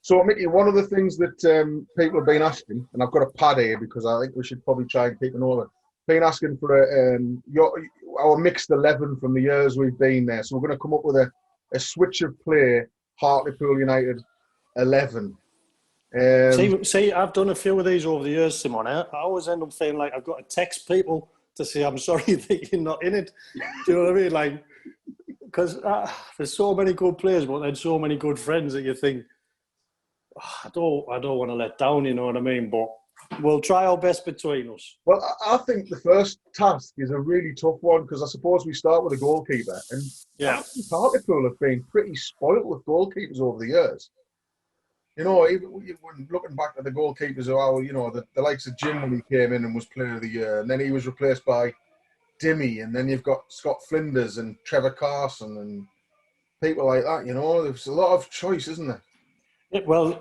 So, Micky, one of the things that people have been asking, and I've got a pad here because I think we should probably try and keep an order. Been asking for our mixed 11 from the years we've been there. So we're going to come up with a switch of play, Hartlepool United 11. See, I've done a few of these over the years, Simon. I always end up feeling like I've got to text people to say I'm sorry that you're not in it. Do you know what I mean? Like, because there's so many good players, but then so many good friends that you think, I don't want to let down. You know what I mean? But we'll try our best between us. Well, I think the first task is a really tough one because I suppose we start with a goalkeeper, and Hartlepool have been pretty spoilt with goalkeepers over the years. You know, even when looking back at the goalkeepers of our, you know, the likes of Jim when he came in and was Player of the Year, and then he was replaced by Dimmy, and then you've got Scott Flinders and Trevor Carson and people like that. You know, there's a lot of choice, isn't there? Yeah, well,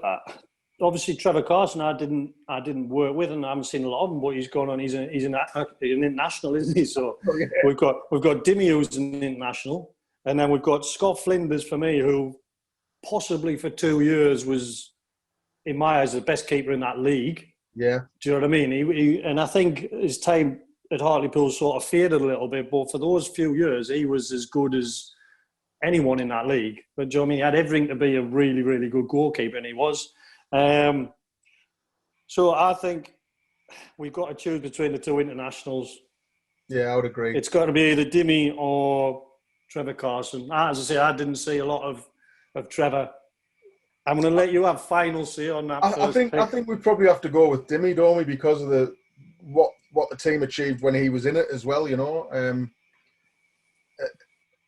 obviously Trevor Carson, I didn't work with, and I haven't seen a lot of him. But he's gone on. He's an international, isn't he? So we've got Dimmy, who's an international, and then we've got Scott Flinders for me, who possibly for 2 years was, in my eyes, the best keeper in that league. Yeah. Do you know what I mean? And I think his time at Hartlepool sort of faded a little bit, but for those few years, he was as good as anyone in that league. But do you know what I mean? He had everything to be a really, really good goalkeeper, and he was. So I think we've got to choose between the two internationals. Yeah, I would agree. It's got to be either Dimmy or Trevor Carson. As I say, I didn't see a lot of Trevor. I'm going to let you have final say on that. I think we probably have to go with Dimmy, don't we, because of what the team achieved when he was in it as well. You know,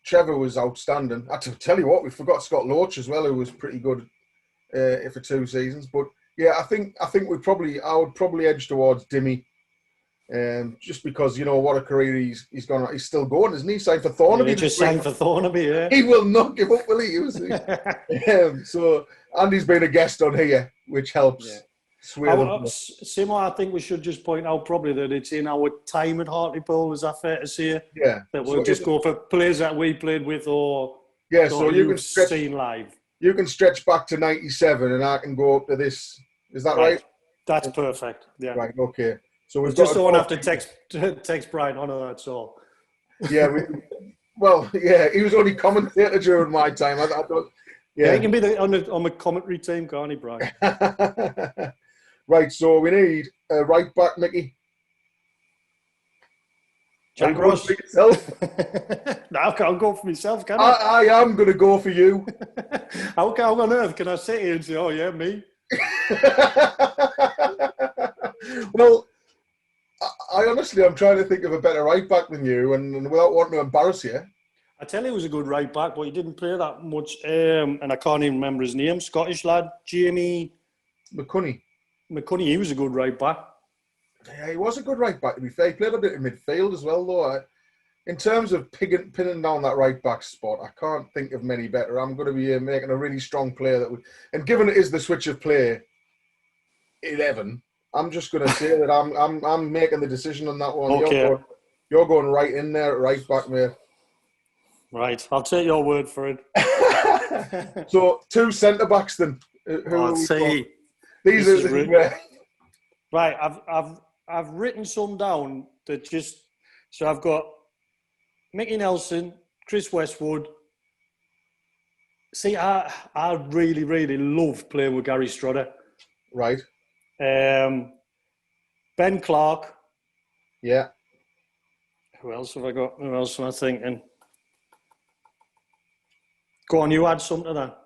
Trevor was outstanding. I tell you what, we forgot Scott Loach as well, who was pretty good for 2 seasons. But yeah, I think I would probably edge towards Dimmy. Just because, you know, what a career he's gone on. He's still going, isn't he? Signed for Thornaby. Yeah, just signed for Thornaby, yeah. He will not give up, will he? So Andy's been a guest on here, which helps. Yeah. Simo, I think we should just point out probably that it's in our time at Hartlepool. Is that fair to say? Yeah. That we'll just go for players that we played with or so you can seen live. You can stretch back to 97 and I can go up to this. Is that right? That's perfect. Yeah. Right, okay. So we've just don't have to text Brian on that's all. Yeah, he was only commentator during my time. I thought, he can be on the commentary team, can't he, Brian? Right, so we need a right back, Micky. Jack Ross. No, I can't go for myself, can I? I am going to go for you. How on earth can I sit here and say, oh yeah, me? Well, I'm trying to think of a better right back than you, and without wanting to embarrass you. I tell you, he was a good right back, but he didn't play that much. And I can't even remember his name. Scottish lad, Jamie McCunney, he was a good right back. Yeah, he was a good right back, to be fair. He played a bit in midfield as well, though. In terms of pinning down that right back spot, I can't think of many better. I'm going to be making a really strong player and given it is the switch of play 11. I'm just going to say that I'm making the decision on that one. Okay. You're going right in there at right back, mate. Right, I'll take your word for it. So 2 centre backs then. I'll see. These are right. I've written some down that just so I've got Micky Nelson, Chris Westwood. See, I really, really love playing with Gary Strudder. Right. Ben Clark. Yeah. Who else have I got? Who else am I thinking? Go on, you add something to that.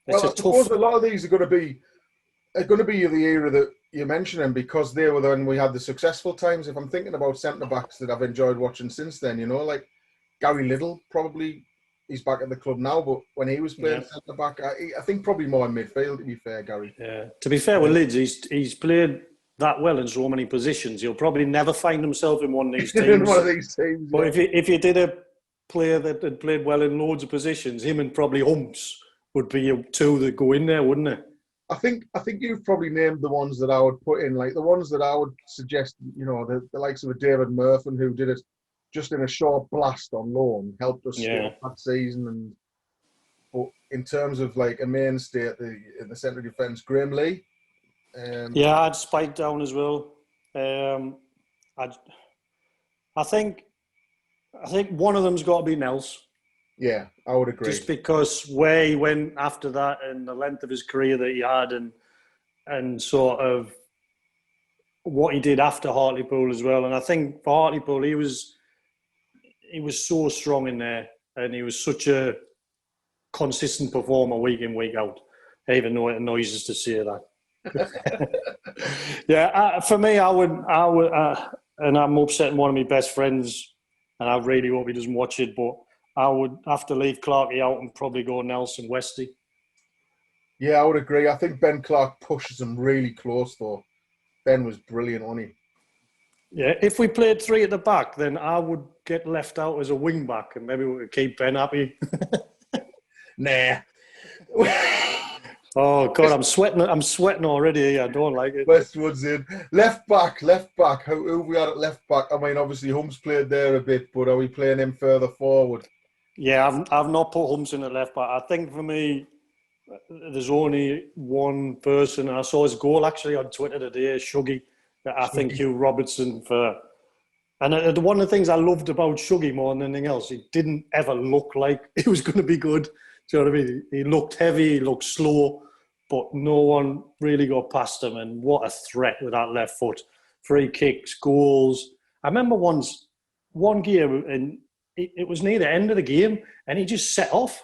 Well, I suppose a lot of these are going to be the era that you're mentioning because they were when we had the successful times. If I'm thinking about centre backs that I've enjoyed watching since then, you know, like Gary Liddell, probably he's back at the club now, but when he was playing centre back, I think probably more in midfield. To be fair, Gary. Yeah. To be fair with Lids, he's played that well in so many positions. He'll probably never find himself in one of these teams. In one of these teams. But if you did a player that had played well in loads of positions, him and probably Humps would be 2 that go in there, wouldn't it? I think you've probably named the ones that I would put in, like the ones that I would suggest, you know, the likes of a David Murphy who did it just in a short blast on loan, helped us that season. but in terms of like a mainstay in the centre of defence, Graham Lee. Yeah, I'd spike down as well. I think one of them's got to be Nels. Yeah, I would agree. Just because where he went after that and the length of his career that he had, and sort of what he did after Hartlepool as well. And I think for Hartlepool, he was so strong in there, and he was such a consistent performer week in, week out, even though it annoys us to say that. Yeah, for me, I would, and I'm upsetting one of my best friends, and I really hope he doesn't watch it, but I would have to leave Clarkey out and probably go Nelson Westy. Yeah, I would agree. I think Ben Clark pushes him really close, though. Ben was brilliant, wasn't he? Yeah, if we played three at the back, then I would get left out as a wing back, and maybe we could keep Ben happy. Nah. Oh God, I'm sweating already. I don't like it. Westwood's in. Left back. Who have we had at left back? I mean, obviously Humps played there a bit, but are we playing him further forward? Yeah, I've not put Humps in at left back. I think for me, there's only one person. I saw his goal actually on Twitter today, Shuggy. I think Hugh Robertson for. And one of the things I loved about Shuggy more than anything else, he didn't ever look like he was going to be good. Do you know what I mean? He looked heavy, he looked slow, but no one really got past him. And what a threat with that left foot. Free kicks, goals. I remember one game, and it was near the end of the game, and he just set off.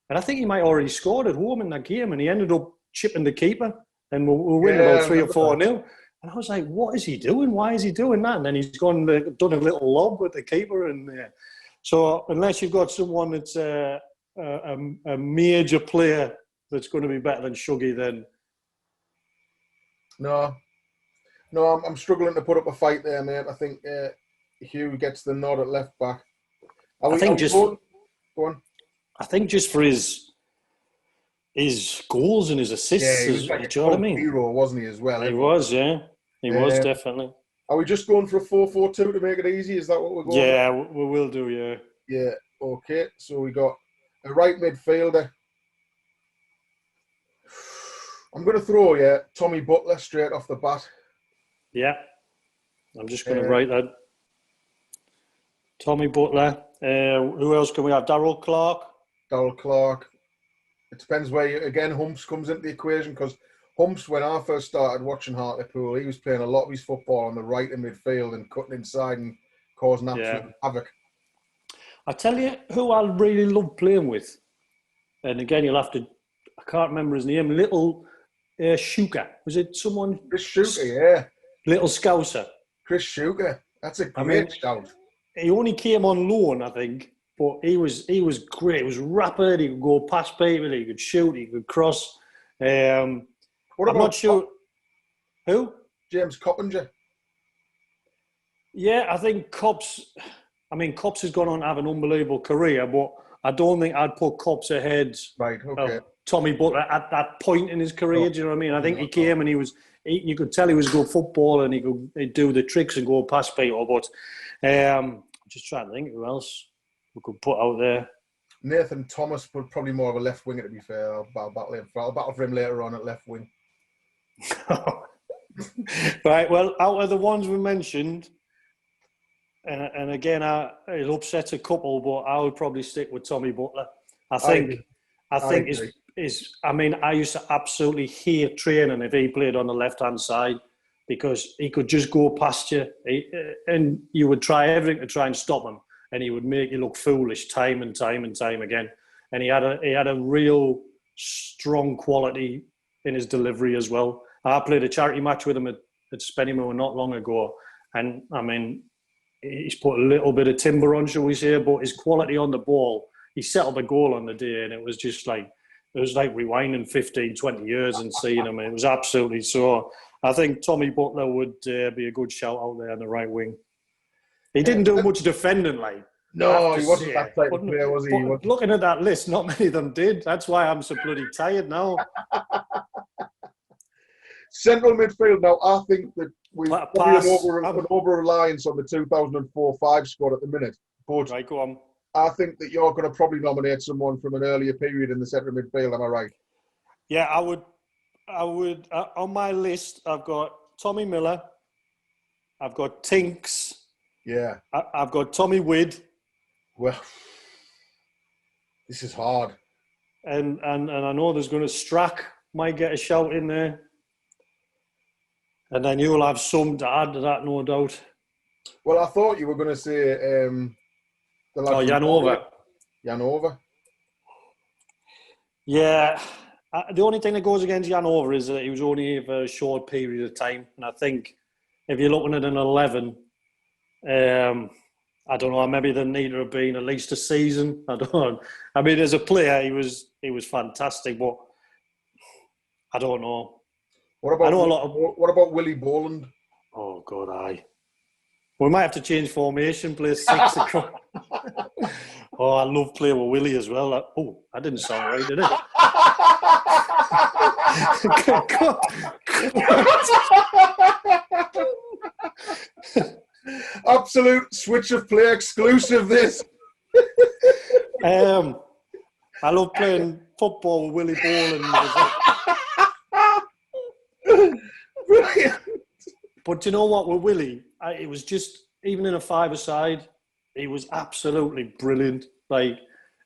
And I think he might have already scored at home in that game, and he ended up chipping the keeper, and we're winning about 3 or 4-0. And I was like, what is he doing? Why is he doing that? And then he's done a little lob with the keeper. And so unless you've got someone that's a major player that's going to be better than Shuggy, then... No, I'm struggling to put up a fight there, mate. I think Hugh gets the nod at left back. Go on. I think just for his goals and his assists, he was like do you know what I mean? Hero, wasn't he, as well? He was, yeah. He was, definitely. Are we just going for a 4-4-2 to make it easy? Is that what we're going for? Yeah, we will do, yeah. Yeah, okay. So we got a right midfielder. I'm going to throw, Tommy Butler straight off the bat. Yeah. I'm just going to write that. Tommy Butler. Who else can we have? Darryl Clark. It depends where, Humps comes into the equation, because Humps, when I first started watching Hartlepool, he was playing a lot of his football on the right in midfield and cutting inside and causing absolute havoc. I tell you who I really love playing with, and again, you'll have to, I can't remember his name, Little Shuka. Was it someone? Chris Shuka, yeah. Little Scouser. Chris Shuka. That's a great shout. He only came on loan, I think, but he was great. He was rapid. He could go past people. He could shoot. He could cross. I'm not sure. Who? James Coppinger. Yeah, I think Cops has gone on to have an unbelievable career, but I don't think I'd put Cops ahead of Tommy Butler at that point in his career. Do you know what I mean? I think he came and you could tell he was a good footballer and he'd do the tricks and go past people. But I'm just trying to think who else we could put out there. Nathan Thomas, but probably more of a left winger, to be fair. I'll battle for him later on at left wing. Right, well, out of the ones we mentioned, and again, it upsets a couple, but I would probably stick with Tommy Butler. I think I used to absolutely hate training if he played on the left-hand side, because he could just go past you, and you would try everything to try and stop him, and he would make you look foolish time and time again. And he had a real strong quality in his delivery as well. I played a charity match with him at Spennymoor not long ago, and I mean, he's put a little bit of timber on, shall we say, but his quality on the ball, he set up a goal on the day, and it was like rewinding 15, 20 years and seeing him. It was absolutely so. I think Tommy Butler would be a good shout out there on the right wing. He didn't do much defending, like. No, he wasn't that type of player, was he? Looking at that list, not many of them did. That's why I'm so bloody tired now. Central midfield now, I think that we've probably an over-reliance on the 2004-5 squad at the minute. But right, go on. I think that you're going to probably nominate someone from an earlier period in the centre midfield. Am I right? Yeah, I would. On my list, I've got Tommy Miller. I've got Tinks. Yeah. I've got Tommy Wid. Well, this is hard. And I know there's going to Strack might get a shout in there. And then you'll have some to add to that, no doubt. Well, I thought you were going to say the lad Jan Over. Jan Over. Yeah. The only thing that goes against Jan Over is that he was only here for a short period of time. And I think if you're looking at an 11, I don't know, maybe there need to have been at least a season. I don't know. I mean, as a player, he was fantastic, but I don't know. What about Willie Boland? Oh, God, aye. We might have to change formation, play 6 across. Oh, I love playing with Willie as well. That didn't sound right, did it? Absolute switch of play exclusive, this. I love playing football with Willie Boland. Brilliant. But you know what, with Willie, it was just, even in a five-a-side, he was absolutely brilliant. And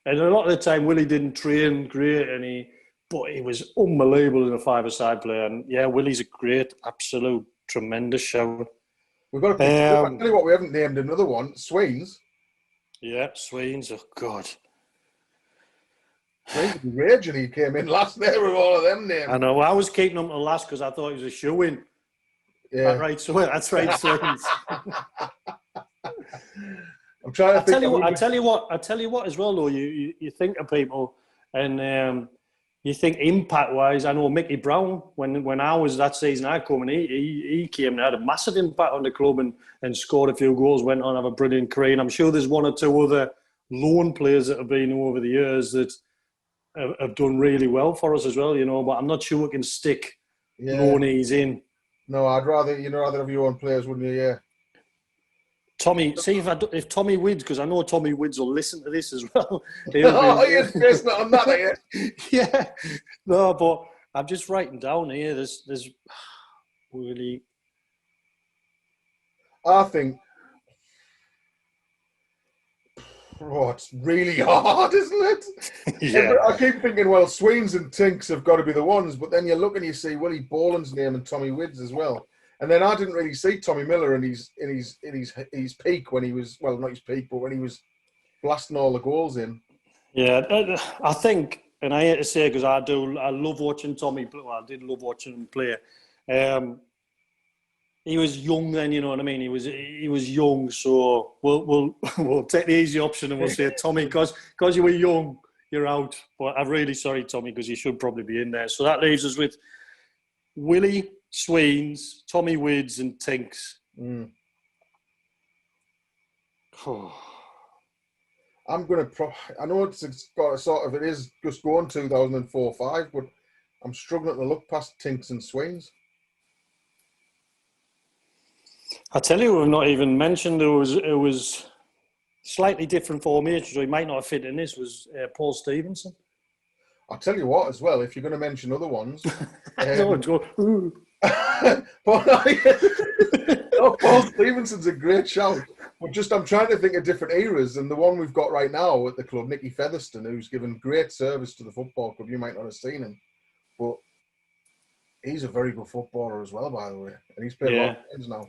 a lot of the time, Willie didn't train great, but he was unbelievable in a five-a-side player. And yeah, Willie's a great, absolute, tremendous shout. We've got to pick. I'll tell you what, we haven't named another one. Swains. Yeah, Swains. Oh, God. Swains was raging. He came in last there with all of them names. I know. I was keeping him to last because I thought he was a shoe-in. Yeah. That's right, Swains. I'm trying to think. I tell you what as well, though. You think of people and you think impact-wise, I know Micky Brown, when I was that season I come and he came and had a massive impact on the club and scored a few goals, went on to have a brilliant career. And I'm sure there's one or two other loan players that have been over the years that have done really well for us as well, but I'm not sure we can stick loanees in. No, I'd rather have your own players, wouldn't you? Yeah. Tommy, see if Tommy Wids, because I know Tommy Wids will listen to this as well. Yes, not on that yet. Yeah, no, but I'm just writing down here. There's really. I think. Oh, it's really hard, isn't it? Yeah. I keep thinking, well, Swains and Tinks have got to be the ones, but then you look and you see Willie Boland's name and Tommy Wids as well. And then I didn't really see Tommy Miller in his peak when he was, well, not his peak, but when he was blasting all the goals in. Yeah, I think, and I hate to say it because I love watching Tommy play. Well, I did love watching him play. He was young then, you know what I mean? He was young, so we'll take the easy option and we'll say, Tommy, because you were young, you're out. But I'm really sorry, Tommy, because you should probably be in there. So that leaves us with Willie, Swains, Tommy Wids and Tinks. Mm. Oh. I'm going to... I know it's got a sort of... It is just going 2004-5, but I'm struggling to look past Tinks and Swains. I tell you, we've not even mentioned it was slightly different formation, so he might not have fit in this, was Paul Stevenson. I'll tell you what, as well, if you're going to mention other ones... Paul Stevenson's a great shout. But just I'm trying to think of different eras, and the one we've got right now at the club, Nicky Featherstone, who's given great service to the football club. You might not have seen him, but he's a very good footballer as well, by the way. And he's played a lot of games now.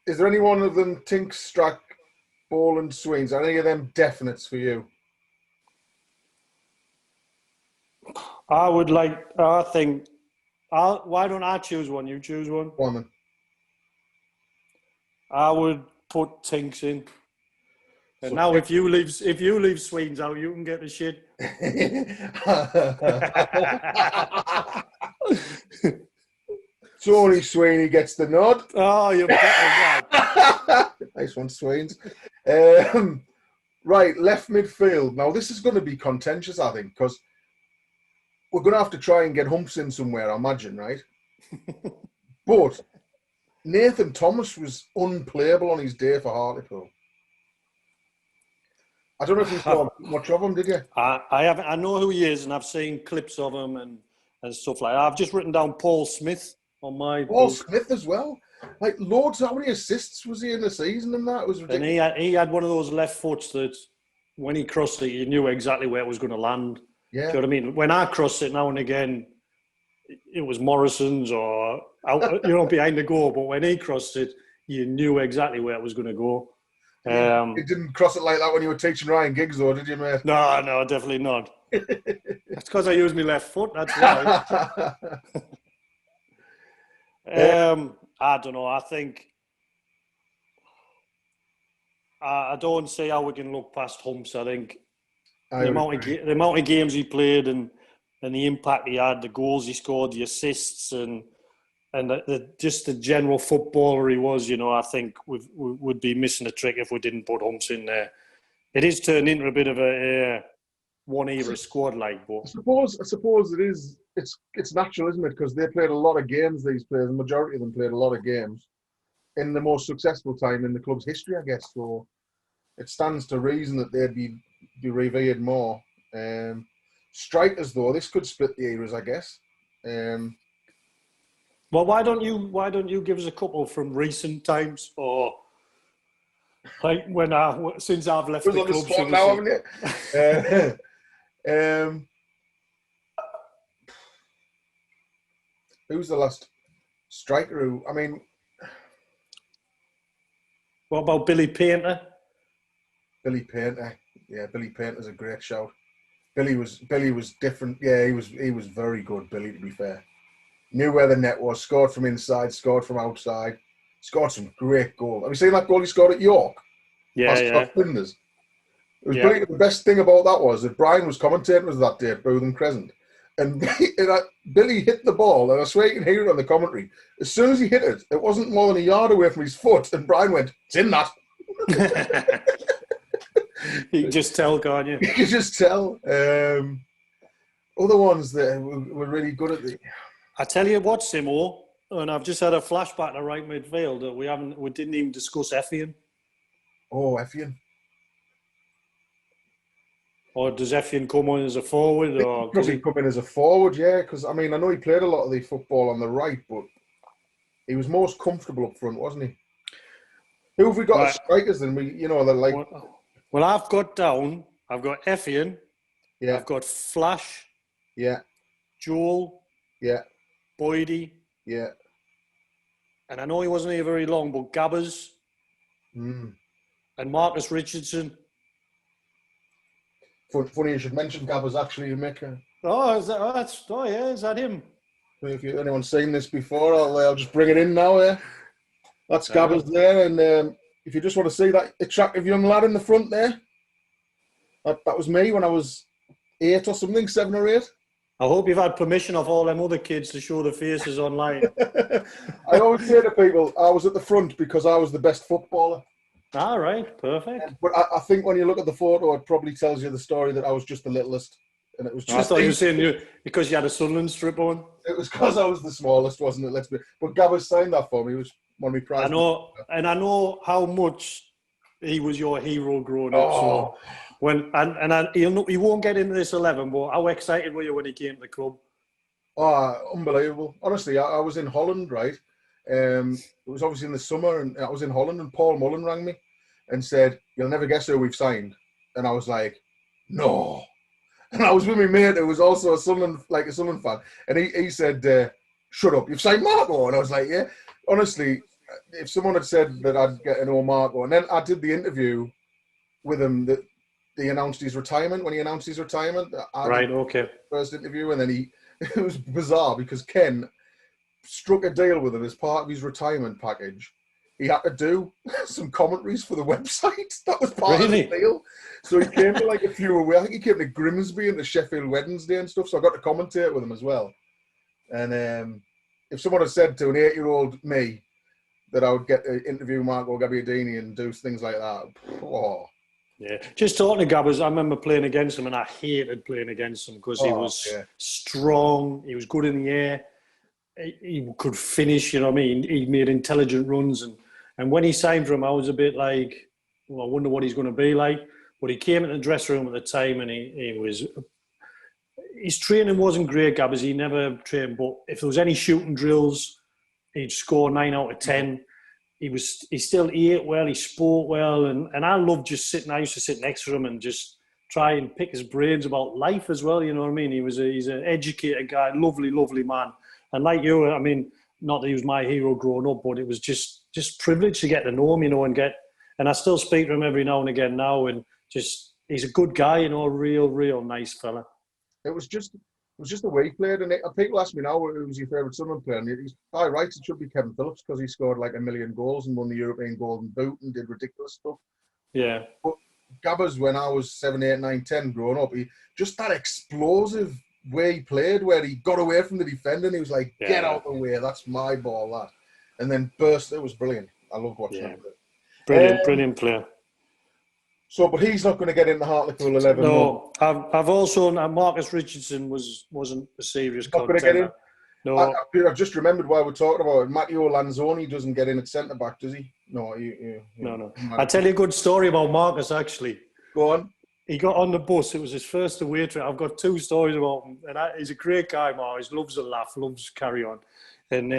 Is there any one of them, Tinks, Strack, Ball and Swains, are any of them definites for you? Why don't I choose one? You choose one. Go on then. I would put Tinks in. And so now, if you leave Swains out, you can get the shit. Tony Sweeney gets the nod. Oh, you're better. Nice one, Swains. Right, left midfield. Now, this is going to be contentious, I think, because we're going to have to try and get Humps in somewhere, I imagine, right? But Nathan Thomas was unplayable on his day for Hartlepool. I don't know if you saw much of him, did you? I haven't. I know who he is, and I've seen clips of him and stuff like that. I've just written down Paul Smith on my Paul book. Smith as well. Like loads. How many assists was he in the season? And that was ridiculous. And he had one of those left foots that when he crossed it, you knew exactly where it was going to land. Yeah. Do you know what I mean? When I crossed it now and again, it was Morrison's or out, behind the goal. But when he crossed it, you knew exactly where it was going to go. You didn't cross it like that when you were teaching Ryan Giggs, though, did you, mate? No, definitely not. That's because I use my left foot. That's right. I don't know. I think I don't see how we can look past Humps. I think the amount of games he played and the impact he had, the goals he scored, the assists, and just the general footballer he was. I think we would be missing a trick if we didn't put Humps in there. It is turned into a bit of a one era squad, like. But I suppose it is. It's natural, isn't it? Because they played a lot of games. These players, the majority of them played a lot of games in the most successful time in the club's history, I guess. So it stands to reason that they'd be revered more. Strikers, though, this could split the eras, I guess. Well, why don't you give us a couple from recent times, or like since I've left the club? Now, haven't you? Who's the last striker who? I mean, what about Billy Painter? Billy Painter, yeah, Billy Painter's a great shout. Billy was different. Yeah, he was very good. Billy, to be fair, knew where the net was. Scored from inside. Scored from outside. Scored some great goals. Have you seen that goal he scored at York? Yeah. Flinders. It was brilliant. The best thing about that was that Brian was commentating that day at Bootham Crescent. And Billy hit the ball, and I swear you can hear it on the commentary. As soon as he hit it, it wasn't more than a yard away from his foot, and Brian went, "It's in that." You can just tell, can't you? You can just tell. Other ones that were really good at the. I tell you what, Simo, and I've just had a flashback to right midfield that we didn't even discuss Effian. Oh, Effian. Or does Effian come on as a forward? Or does he come in as a forward? Yeah, because I mean I know he played a lot of the football on the right, but he was most comfortable up front, wasn't he? Who have we got as strikers? Then they're like. Well, I've got Effian. Yeah. I've got Flash. Yeah. Joel. Yeah. Boydie. Yeah. And I know he wasn't here very long, but Gabbers. And Marcus Richardson. Funny you should mention Gabbers, actually, Micky. Oh, is that him? If anyone's seen this before, I'll just bring it in now. Yeah, that's Gabbers there, and if you just want to see that attractive young lad in the front there, that was me when I was 8 or something, 7 or 8. I hope you've had permission of all them other kids to show their faces online. I always say to people, I was at the front because I was the best footballer. All right, perfect. But I think when you look at the photo, it probably tells you the story that I was just the littlest. And it was just. I thought you were saying because you had a Sunderland strip on. It was because I was the smallest, wasn't it? But Gabbers signed that for me. He was one of my prizes. I know how much he was your hero growing up. So he won't get into this 11, but how excited were you when he came to the club? Oh, unbelievable! Honestly, I was in Holland, right? It was obviously in the summer, and I was in Holland, and Paul Mullen rang me and said, "You'll never guess who we've signed." And I was like, "No." And I was with my mate who was also a Sunderland fan, and he said, "Shut up, you've signed Marco." And I was like, "Yeah." Honestly, if someone had said that I'd get an Marco, and then I did the interview with him that he announced his retirement. When he announced his retirement, first interview, and then it was bizarre because Ken struck a deal with him as part of his retirement package. He had to do some commentaries for the website. That was part of the deal. So he came to a few away. I think he came to Grimsby and to Sheffield Wednesday and stuff. So I got to commentate with him as well. And if someone had said to an 8-year-old me that I would get to interview Marco Gabbiadini and do things like that, Yeah, just talking to Gabbers, I remember playing against him, and I hated playing against him because he was strong. He was good in the air. he could finish, you know what I mean? He made intelligent runs. And when he signed for him, I was a bit like, well, I wonder what he's going to be like. But he came in the dressing room at the time and his training wasn't great, Gabbers. He never trained. But if there was any shooting drills, he'd score 9 out of 10. He ate well, he spoke well. And I loved just sitting. I used to sit next to him and just try and pick his brains about life as well, you know what I mean? He's an educated guy, lovely, lovely man. And like you, I mean, not that he was my hero growing up, but it was just privilege to get to know him, you know, and I still speak to him every now and again now, and just, he's a good guy, you know, a real nice fella. It was just the way he played, and people ask me now who was your favourite Sunderland player, and he's by rights it should be Kevin Phillips because he scored like 1 million goals and won the European Golden Boot and did ridiculous stuff. Yeah. But Gabbers, when I was 7, 8, 9, 10 growing up, he just that explosive way he played, where he got away from the defender and he was like, get out the way, that's my ball, that. And then burst. It was brilliant. I loved watching him. Brilliant player. So, but he's not going to get in the Hartlepool 11. No, I've also, Marcus Richardson wasn't a serious contender. Not going to get in? No. I've just remembered why we're talking about it. Matteo Lanzoni doesn't get in at centre-back, does he? No. No. I'll tell you a good story about Marcus, actually. Go on. He got on the bus. It was his first away trip. I've got 2 stories about him. And he's a great guy, Marcus. Loves a laugh, loves carry on. And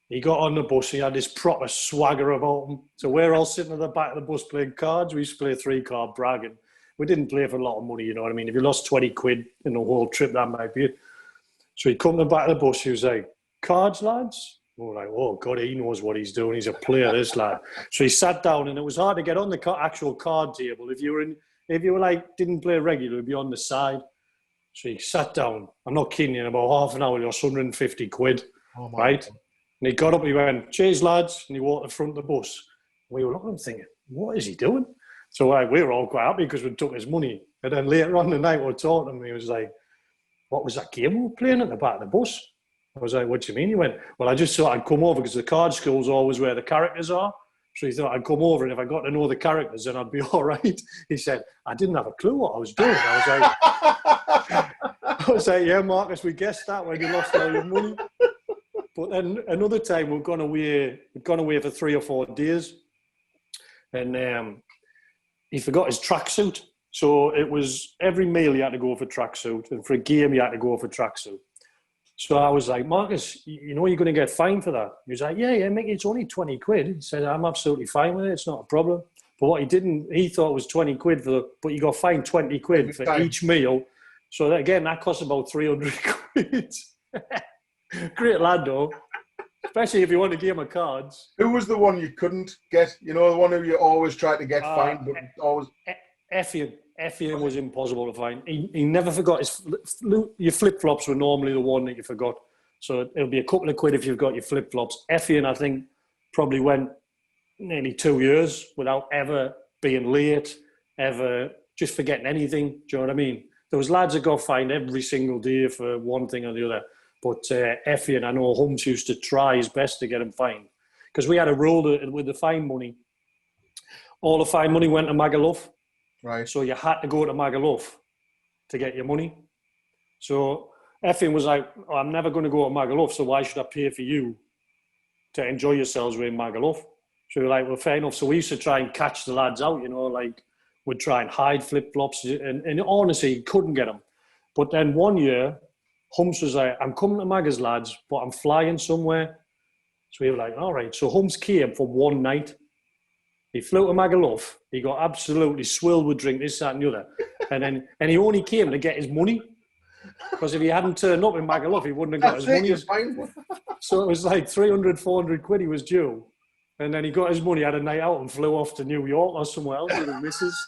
he got on the bus. He had this proper swagger about him. So we're all sitting at the back of the bus playing cards. We used to play 3-card bragging. We didn't play for a lot of money, you know what I mean? If you lost 20 quid in the whole trip, that might be it. So he'd come to the back of the bus. He was like, cards, lads? We were like, oh, God, he knows what he's doing. He's a player, this lad. So he sat down, and it was hard to get on the actual card table. If you were like, didn't play regularly, you'd be on the side. So he sat down. I'm not kidding you, in about half an hour, he lost 150 quid, right? God. And he got up, he went, cheers, lads, and he walked to the front of the bus. We were looking thinking, what is he doing? So we were all quite happy because we took his money. And then later on the night, we were talking to him, he was like, what was that game we were playing at the back of the bus? I was like, what do you mean? He went, well, I just thought I'd come over because the card school's always where the characters are. So he thought I'd come over, and if I got to know the characters, then I'd be all right. He said, I didn't have a clue what I was doing. I was like, yeah, Marcus, we guessed that when you lost all your money. But then another time we'd gone away for 3 or 4 days, and he forgot his tracksuit. So it was every meal you had to go for tracksuit, and for a game you had to go for tracksuit. So I was like, Marcus, you know you're going to get fined for that? He was like, yeah, Micky, it's only 20 quid. He said, I'm absolutely fine with it. It's not a problem. But what he thought was 20 quid but you got fined 20 quid for each meal. So that cost about 300 quid. Great lad, though. Especially if you want a game of cards. Who was the one you couldn't get? You know, the one who you always tried to get fined, but always... Effian was impossible to find. He never forgot your flip-flops were normally the one that you forgot. So it'll be a couple of quid if you've got your flip-flops. Effian, I think, probably went nearly 2 years without ever being late, ever just forgetting anything. Do you know what I mean? There was lads that got fined every single day for one thing or the other. But Effian, I know Holmes used to try his best to get him fined. Because we had a rule that with the fine money, all the fine money went to Magaluf. Right. So you had to go to Magaluf to get your money. So Effian was like, I'm never going to go to Magaluf, so why should I pay for you to enjoy yourselves with Magaluf? So we were like, well, fair enough. So we used to try and catch the lads out, you know, like we'd try and hide flip-flops. And honestly, couldn't get them. But then one year, Humps was like, I'm coming to Maga's, lads, but I'm flying somewhere. So we were like, all right. So Humps came for one night. He flew to Magaluf. He got absolutely swilled with drink, this, that, and the other. And he only came to get his money. Because if he hadn't turned up in Magaluf, he wouldn't have got his money. So it was like 300, 400 quid he was due. And then he got his money, had a night out and flew off to New York or somewhere else with his missus.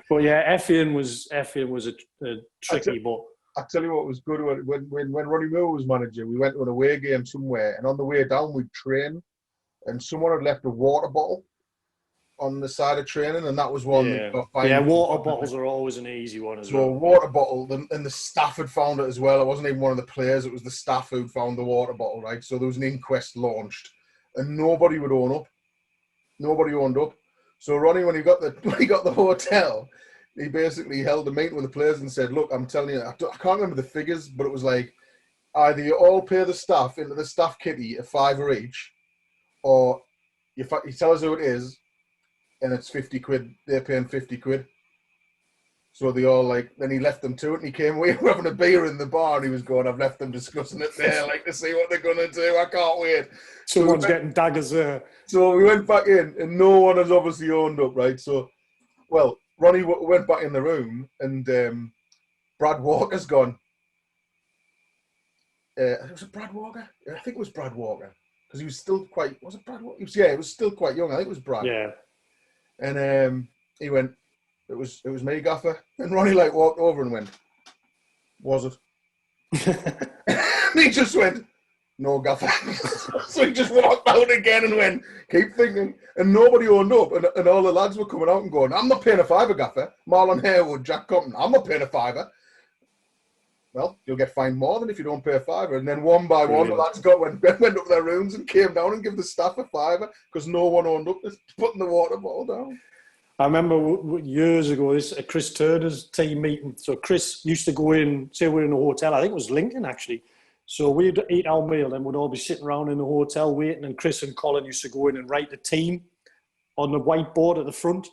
But yeah, Effian was a tricky, but... I'll tell you what was good. When Ronnie Moore was manager, we went to an away game somewhere, and on the way down, we'd train. And someone had left a water bottle on the side of training, and that was one that got fined. Yeah, water bottles are always an easy one as well. So a water bottle, and the staff had found it as well. It wasn't even one of the players, it was the staff who found the water bottle, right? So there was an inquest launched, and nobody would own up. Nobody owned up. So Ronnie, when he got the hotel, he basically held a meeting with the players and said, look, I'm telling you, I can't remember the figures, but it was like, either you all pay the staff into the staff kitty a £5 each, or you tell us who it is, and it's 50 quid. They're paying 50 quid. So they all then he left them to it, and he came away having a beer in the bar, and he was going, I've left them discussing it there, to see what they're going to do. I can't wait. Someone's getting daggers there. So we went back in, and no one has obviously owned up, right? So, well, Ronnie went back in the room, and Brad Walker's gone. Was it Brad Walker? I think it was Brad Walker, because he was still quite. Was it Brad Walker? It was still quite young. I think it was Brad. Yeah. And he went, It was me, Gaffer. And Ronnie walked over and went, was it? And he just went, no, Gaffer. So he just walked out again and went, keep thinking. And nobody owned up. And all the lads were coming out and going, I'm not paying a £5, Gaffer. Marlon Harewood, Jack Compton, I'm not paying a £5. Well, you'll get fined more than if you don't pay a £5. And then one by one, the lads went up their rooms and came down and gave the staff a £5 because no one owned up to putting the water bottle down. I remember years ago, this at Chris Turner's team meeting. So Chris used to go in, say we're in a hotel, I think it was Lincoln actually. So we'd eat our meal and we'd all be sitting around in the hotel waiting, and Chris and Colin used to go in and write the team on the whiteboard at the front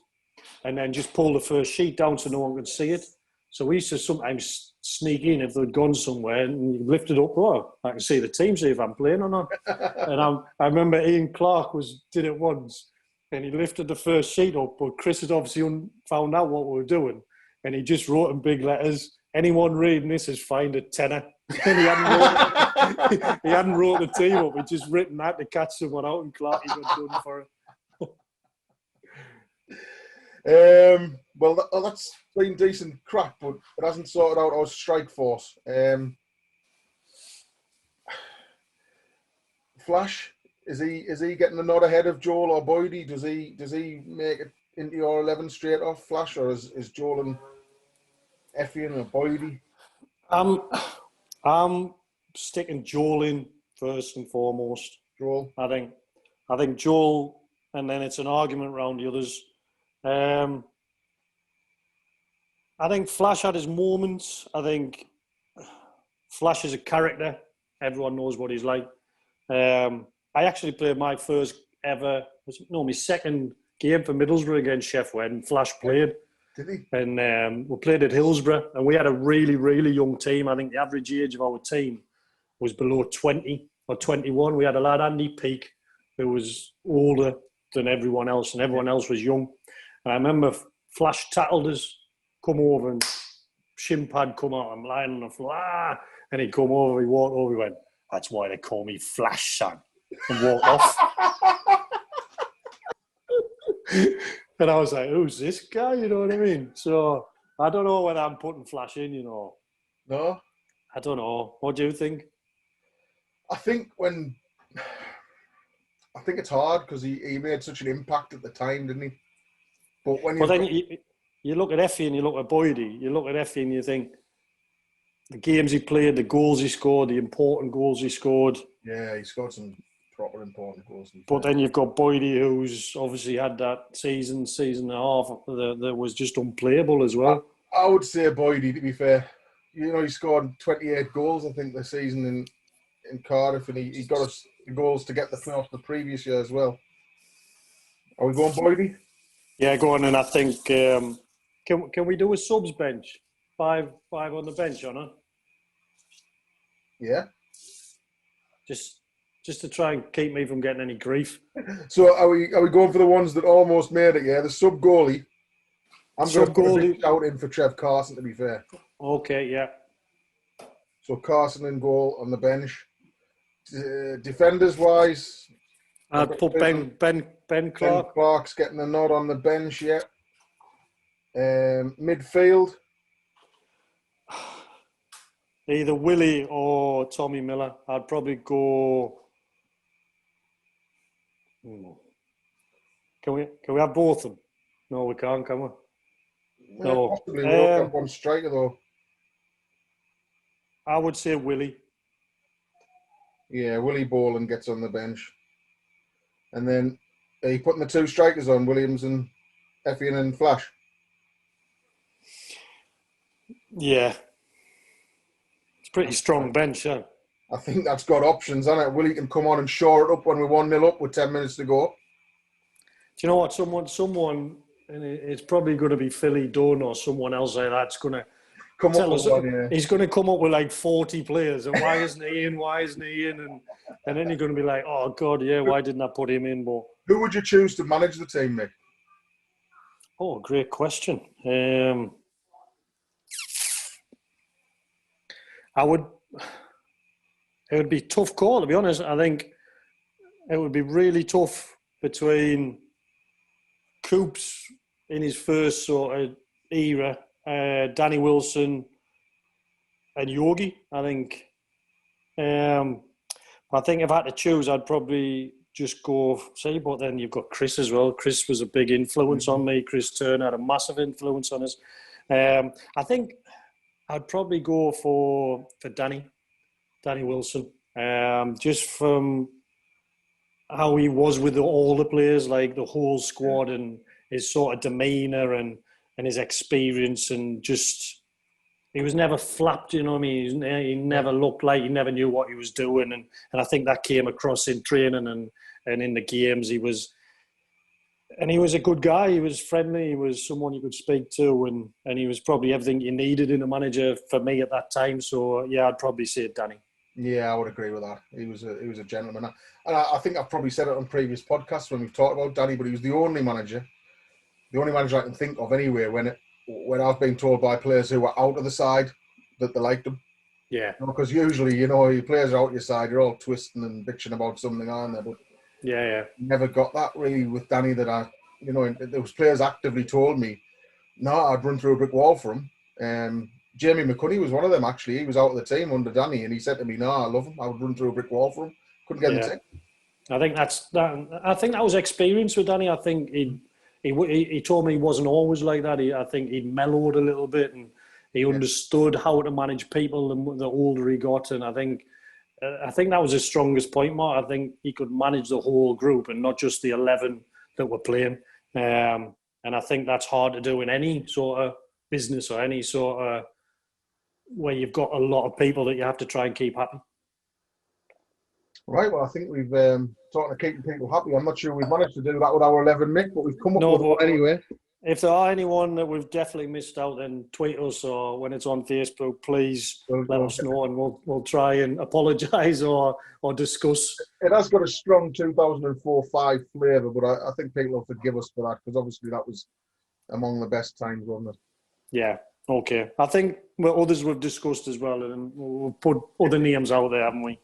and then just pull the first sheet down so no one could see it. So we used to sometimes sneak in if they'd gone somewhere and you lift it up, oh, I can see the team, see if I'm playing or not. And I remember Ian Clark did it once. And he lifted the first sheet up, but Chris had obviously found out what we were doing. And he just wrote in big letters, anyone reading this is fined a tenner. And he hadn't wrote the team up. He'd just written that to catch someone out, and Clark, he got done for it. Well, that's been decent crack, but it hasn't sorted out our strike force. Flash, is he getting a nod ahead of Joel or Boydie? Does he make it into your 11 straight off, Flash, or is Joel and Effian or Boydie? I'm sticking Joel in first and foremost. Joel, I think Joel, and then it's an argument around the others. I think Flash had his moments. I think Flash is a character. Everyone knows what he's like. I actually played my first ever, my second game for Middlesbrough against Sheffield, and Flash played. Did he? And we played at Hillsborough, and we had a really, really young team. I think the average age of our team was below 20 or 21. We had a lad, Andy Peake, who was older than everyone else, and everyone else was young. And I remember Flash tackled us, come over, and shin pad come out. I'm lying on the floor, and he come over, he walked over, he went, that's why they call me Flash, son, and walked off. And I was like, who's this guy? You know what I mean? So I don't know whether I'm putting Flash in, you know. No? I don't know. What do you think? I think it's hard because he made such an impact at the time, didn't he? But when you look at Effie and you look at Boydie, you look at Effie and you think the games he played, the goals he scored, the important goals he scored. Yeah, he scored some proper important goals. But then you've got Boydie, who's obviously had that season and a half that was just unplayable as well. I would say Boydie, to be fair. You know, he scored 28 goals, I think, this season in Cardiff, and he got us the goals to get the playoffs the previous year as well. Are we going Boydie? Yeah, go on. And I think, can we do a subs bench? Five on the bench, Honor? Yeah. Just to try and keep me from getting any grief. So are we going for the ones that almost made it? Yeah, the sub goalie. I'm going to put a big shout in for Trev Carson, to be fair. Okay, yeah. So Carson in goal on the bench. Defenders wise, I'd put Ben Clark. Ben Clark's getting a nod on the bench, yeah. Midfield. Either Willie or Tommy Miller. I'd probably go. Can we have both of them? No, we can't, can we? No. Possibly. We don't have one striker though. I would say Willie. Yeah, Willie Boland gets on the bench. And then are you putting the two strikers on, Williams and Effian and Flash? Yeah. It's a pretty strong bench, yeah. I think that's got options, hasn't it? Willie can come on and shore it up when we're 1-0 up with 10 minutes to go. Do you know what? Someone, and it's probably going to be Philly Dunn or someone else like that's going to tell us. He's going to come up with like 40 players, and why isn't he in? Why isn't he in? And then you're going to be like, oh God, yeah, why didn't I put him in? But who would you choose to manage the team, Mick? Oh, great question. It would be a tough call, to be honest. I think it would be really tough between Coops in his first sort of era, Danny Wilson and Yogi. I think if I had to choose, I'd probably just go say, but then you've got Chris as well. Chris was a big influence on me. Chris Turner had a massive influence on us. I think I'd probably go for Danny Wilson, just from how he was with all the players, like the whole squad, and his sort of demeanour and his experience, and just he was never flapped, you know what I mean? He never looked like he never knew what he was doing, and I think that came across in training and in the games. He was a good guy. He was friendly. He was someone you could speak to, and he was probably everything you needed in a manager for me at that time. So yeah, I'd probably say Danny. Yeah, I would agree with that. He was a gentleman, and I think I've probably said it on previous podcasts when we've talked about Danny. But he was the only manager I can think of anyway when I've been told by players who were out of the side that they liked him. Yeah, because usually, your players are out your side, you're all twisting and bitching about something, aren't they? But yeah, never got that really with Danny. That those players actively told me, no, I'd run through a brick wall for him. Jamie McCunney was one of them, actually. He was out of the team under Danny, and he said to me, no, I love him. I would run through a brick wall for him. Couldn't get the team. I think that was experience with Danny. I think he told me he wasn't always like that. I think he mellowed a little bit, and he understood how to manage people the older he got. And I think that was his strongest point, Mark. I think he could manage the whole group and not just the 11 that were playing. And I think that's hard to do in any sort of business or any sort of where you've got a lot of people that you have to try and keep happy. Right, well, I think we've talked to keeping people happy. I'm not sure we've managed to do that with our 11, Mick, but we've come up with one anyway. If there are anyone that we've definitely missed out, then tweet us, or when it's on Facebook, please let us know, and we'll try and apologise or discuss. It has got a strong 2004-5 flavour, but I think people will forgive us for that, because obviously that was among the best times, wasn't it? Yeah, okay. I think others we've discussed as well, and we'll put other names out there, haven't we?